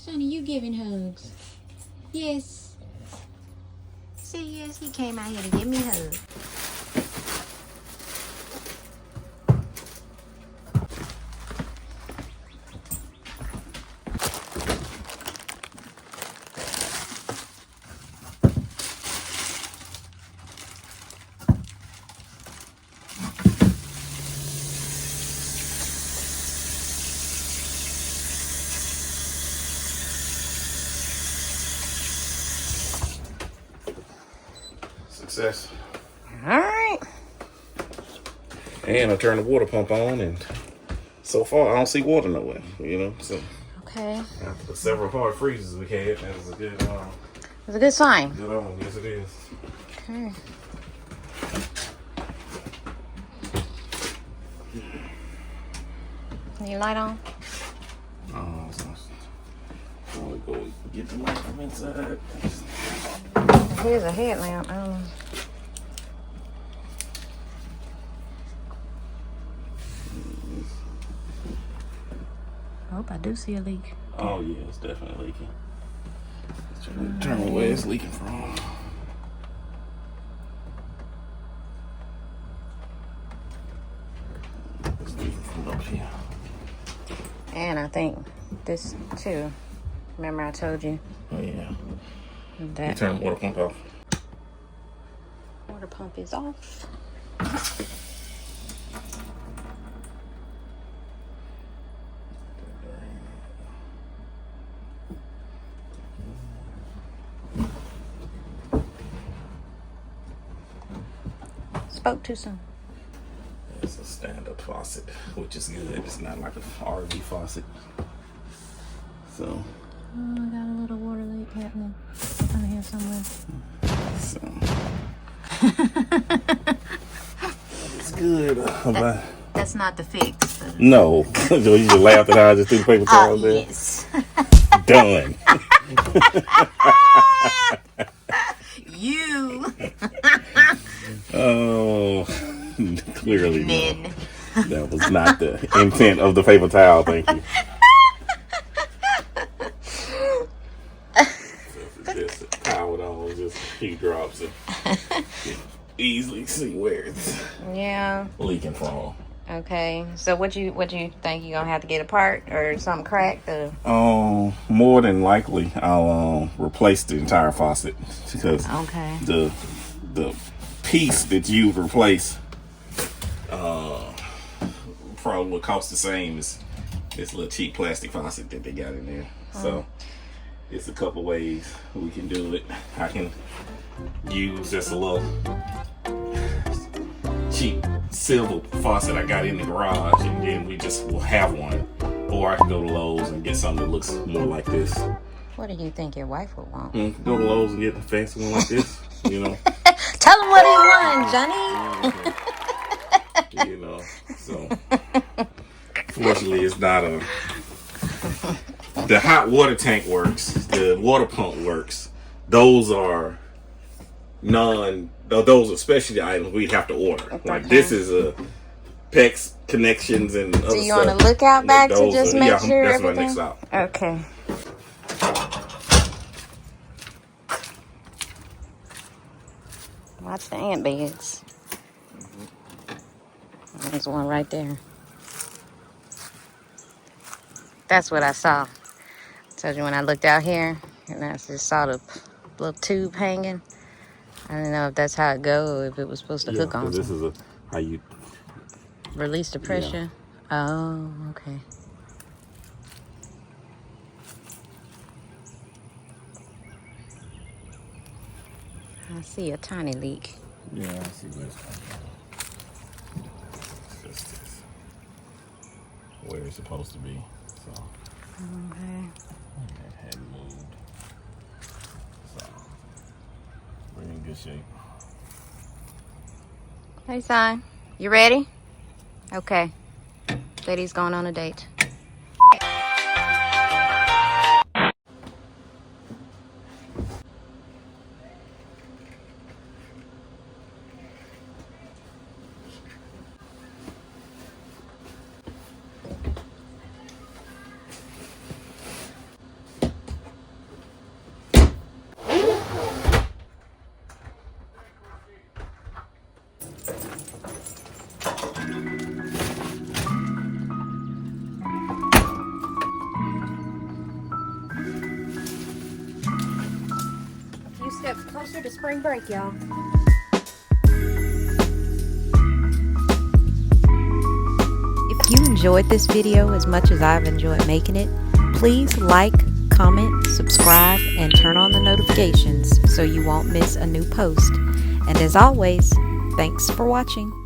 Sonny, you giving hugs? Yes. See, yes, he came out here to give me a hug. Success. All right. And I turned the water pump on, and so far I don't see water nowhere. You know, so Okay. after the several hard freezes we had, that was a good. It's a good sign. Good on. Yes, it is. Okay. Your light on? Oh, so we go get the light from inside. Here's a headlamp. I hope I do see a leak. Oh yeah, it's definitely leaking. Let's try to determine where it's leaking from. It's leaking from up here. And I think this too. Remember I told you Oh yeah. that You turn the water pump off. water pump is off. Spoke too soon. It's a stand-up faucet, which is good. It's not like an RV faucet. So. Oh, I got a little water leak happening on here somewhere. So. It's good. That's not the fix. No. You just laughed at how I just threw the paper towel there? Yes. Done. You. Oh, clearly Men. no. That was not the intent of the paper towel. Thank you. Just powered on, just a few drops, and you easily see where it's leaking from. Okay. So what you think you gonna have to get apart or something cracked? More than likely, I'll replace the entire faucet because the piece that you replace probably would cost the same as this little cheap plastic faucet that they got in there. So it's a couple ways we can do it. I can use just a little cheap silver faucet I got in the garage, and then we just will have one. Or I can go to Lowe's and get something that looks more like this. What do you think your wife would want? Go to Lowe's and get a fancy one like this, you know. Tell him what he wants, Johnny. You know, so fortunately it's not the hot water tank works, the water pump works. Those are those are specialty items we'd have to order. Like this is a PEX connections and other stuff. Do you want to look out back to just make sure that's everything? my next out. Okay. Watch the ant beds. There's one right there. That's what I saw. I told you when I looked out here and I just saw the little tube hanging. I didn't know if that's how it go or if it was supposed to hook on. This is how you release the pressure. Yeah. Oh, okay. I see a tiny leak. Yeah, I see where it's coming from. It's just this. Where it's supposed to be. So. Okay. That hadn't moved. So. We're in good shape. Hey, son. You ready? Okay. Lady's going on a date. step closer to spring break, y'all. If you enjoyed this video as much as I've enjoyed making it, please like, comment, subscribe, and turn on the notifications so you won't miss a new post. And as always, thanks for watching.